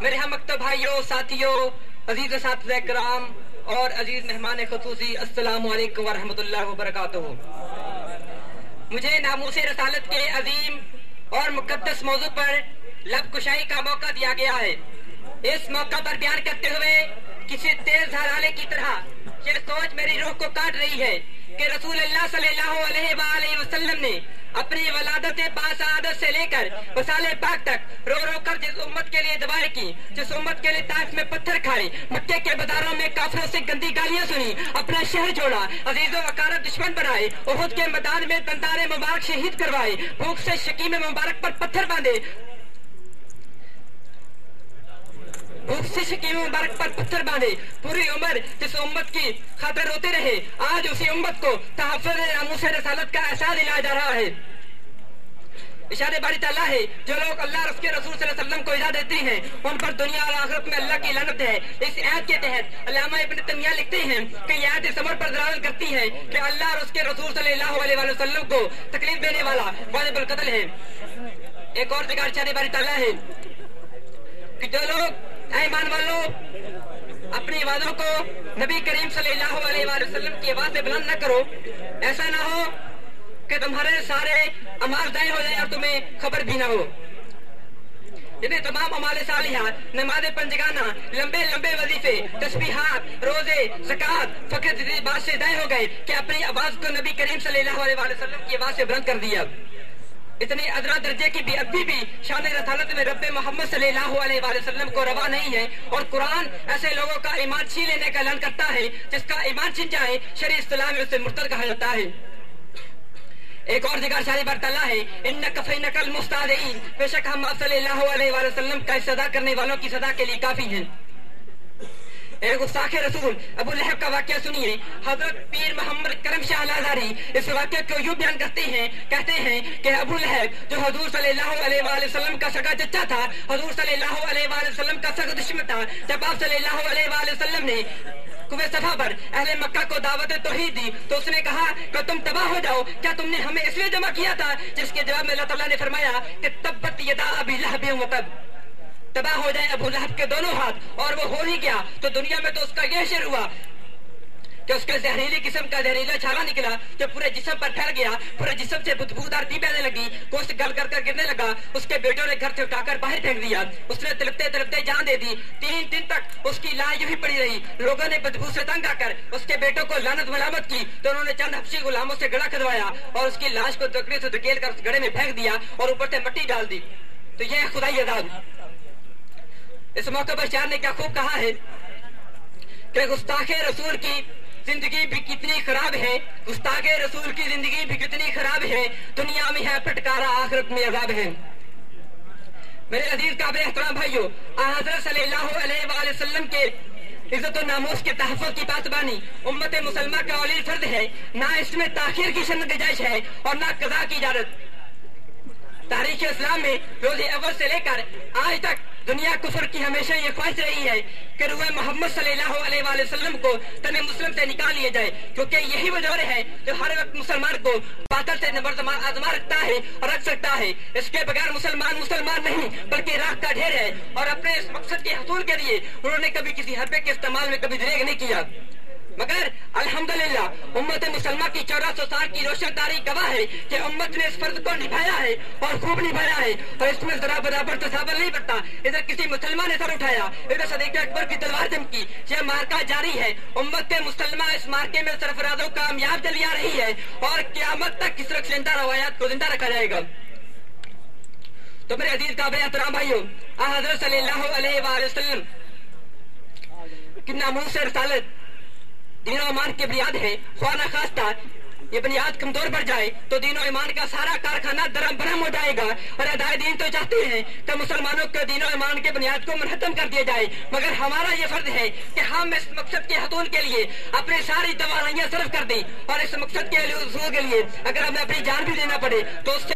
میرے ہم مکتب بھائیوں، ساتھیوں، عزیز اساتذہ کرام اور عزیز مہمان خصوصی، السلام علیکم ورحمۃ اللہ وبرکاتہ۔ مجھے ناموس رسالت کے عظیم اور مقدس موضوع پر لب کشائی کا موقع دیا گیا ہے۔ اس موقع پر بیان کرتے ہوئے کسی تیز دھارالے کی طرح یہ سوچ میری روح کو کاٹ رہی ہے کہ رسول اللہ صلی اللہ علیہ وآلہ وسلم نے اپنی ولادت باسعادت سے لے کر وصال پاک تک رو رو کر جس امت کے لیے دعائیں کی، جس امت کے لیے طائف میں پتھر کھائے، مکے کے بازاروں میں کافروں سے گندی گالیاں سنی، اپنا شہر چھوڑا، عزیز و اقارب دشمن بنائے، احد کے میدان میں دندار مبارک شہید کروائے، بھوک سے شکیم مبارک پر پتھر باندھے، پوری عمر جس امت کی خاطر روتے رہے، آج اسی امت کو تحفظ ناموس رسالت کا احساس دلایا جا رہا ہے۔ اشارے باری تعالیٰ ہے، جو لوگ اللہ اور اس کے رسول صلی اللہ علیہ وسلم کو ایذا دیتے ہیں ان پر دنیا اور آخرت میں اللہ کی لعنت ہے۔ اس آیت کے تحت علامہ ابن تیمیہ لکھتے ہیں کہ یہ آیت اس امر پر دلالت کرتی ہے کہ اللہ اور اس کے رسول صلی اللہ علیہ وسلم کو تکلیف دینے والا واجب القتل ہے۔ ایک اور جگہ اشارے باری تعالیٰ ہے کہ جو لوگ ایمان والوں اپنی آوازوں کو نبی کریم صلی اللہ علیہ وسلم کی آواز سے بلند نہ کرو، ایسا نہ ہو کہ تمہارے سارے اعمال ضائع ہو جائے اور تمہیں خبر بھی نہ ہو۔ یعنی تمام اعمال صالحہ، نماز پنجگانہ، لمبے لمبے وظیفے، تسبیحات، روزے، زکوٰۃ فقط اس بات سے ضائع ہو گئے کہ اپنی آواز کو نبی کریم صلی اللہ علیہ وسلم کی آواز سے بلند کر دیا۔ اتنی ادنا درجے کی بے ادبی بھی شان رسالت میں رب محمد صلی اللہ علیہ وسلم کو روا نہیں ہے، اور قرآن ایسے لوگوں کا ایمان چھین لینے کا اعلان کرتا ہے جس کا ایمان چھن جائے شرع اسلام میں اسے مرتد کہا جاتا ہے۔ ایک اور جگہ شاری بار تعالیٰ ہے، انک فینک المستہزئین، بے شک ہم آپ صلی اللہ علیہ وسلم کا سزا کرنے والوں کی سزا کے لیے کافی ہیں۔ ایک گستاخ رسول ابو لہب کا واقعہ سنیے۔ حضرت پیر محمد کرم شاہ لازاری اس واقعے کو یوں بیان کرتے ہیں، کہتے ہیں کہ ابو لہب جو حضور صلی اللہ علیہ وسلم کا سگا چچا تھا، حضور صلی اللہ علیہ وسلم کا سگا دشمن تھا، جب آپ صلی اللہ علیہ وسلم نے کوہ صفا پر اہل مکہ کو دعوت توحید دی تو اس نے کہا کہ تم تباہ ہو جاؤ، کیا تم نے ہمیں اس لیے جمع کیا تھا؟ جس کے جواب میں اللہ تعالیٰ نے فرمایا کہ تبت یدا ابی لہب و تب، تباہ ہو جائے ابو لہب کے دونوں ہاتھ، اور وہ ہو ہی گیا۔ تو دنیا میں تو اس کا یہ شر ہوا کہ اس کے زہریلی قسم کا زہریلا چھالا نکلا جو پورے جسم پر پھیل گیا، پورے جسم سے بدبودار بو آنے لگی، گوشت گل کر کر گرنے لگا۔ اس کے بیٹوں نے گھر سے اٹھا کر باہر پھینک دیا، اس نے تڑپتے تڑپتے جان دے دی۔ 3 دن تک اس کی لاش یوں ہی پڑی رہی۔ لوگوں نے بدبو سے تنگ آ کر اس کے بیٹوں کو لعنت ملامت کی تو انہوں نے چند حبشی غلاموں سے گڑا کھدوایا اور اس کی لاش کو دکڑے سے دھکیل کر اس گڑھے میں پھینک دیا اور اوپر سے مٹی ڈال دی۔ تو یہ خدائی عذاب۔ اس موقع پر شاعر نے کیا خوب کہا ہے کہ گستاخ رسول کی زندگی بھی کتنی خراب ہے، گستاخ رسول کی زندگی بھی کتنی خراب ہے، دنیا میں ہے پھٹکارا، آخرت میں عذاب ہے۔ میرے عزیز قابل احترام بھائیوں، حضرت صلی اللہ علیہ وآلہ وسلم کے عزت و ناموس کے تحفظ کی پاسبانی امت مسلمہ کا اولی فرض ہے۔ نہ اس میں تاخیر کی گنجائش ہے اور نہ قضا کی اجازت۔ تاریخ اسلام میں روز اول سے لے کر آج تک دنیا کفر کی ہمیشہ یہ خواہش رہی ہے کہ روح محمد صلی اللہ علیہ وآلہ وسلم کو تن مسلم سے نکال لیا جائے، کیونکہ یہی وہ دور ہے جو ہر وقت مسلمان کو باطل سے آزما رکھتا ہے اور رکھ سکتا ہے۔ اس کے بغیر مسلمان نہیں بلکہ راکھ کا ڈھیر ہے، اور اپنے اس مقصد کے حصول کے لیے انہوں نے کبھی کسی حربے کے استعمال میں کبھی دریغ نہیں کیا۔ مگر الحمدللہ امت مسلمہ کی 1400 سال کی روشن تاریخ گواہ ہے کہ امت نے اس فرض کو نبھایا ہے اور خوب نبھایا ہے، اور اس میں ذرا برابر تصابر نہیں پڑتا۔ ادھر کسی مسلمان نے سر اٹھایا، ادھر صدیق اکبر کی تلوار چمکی۔ یہ مارکا جاری ہے، امت مسلمہ اس مارکے میں سرفراز و کامیاب چلی آ رہی ہے، اور قیامت تک اس رخشندہ روایات کو زندہ رکھا جائے گا۔ تو میرے عزیز قابل احترام بھائیوں، حضرت صلی اللہ علیہ وآلہ وسلم کی ناموس رسالت دین و ایمان کی بنیاد ہے۔ خواہ نخواستہ یہ بنیاد کمزور پڑ جائے تو دین و ایمان کا سارا کارخانہ درہم برہم ہو جائے گا، اور ادائے دین تو چاہتے ہیں کہ مسلمانوں کے دین و ایمان کے بنیاد کو منہدم کر دیا جائے، مگر ہمارا یہ فرض ہے کہ ہم اس مقصد کے حصول کے لیے اپنی ساری توانائیاں صرف کر دیں، اور اس مقصد کے حصول کے لیے اگر ہمیں اپنی جان بھی دینا پڑے تو اس سے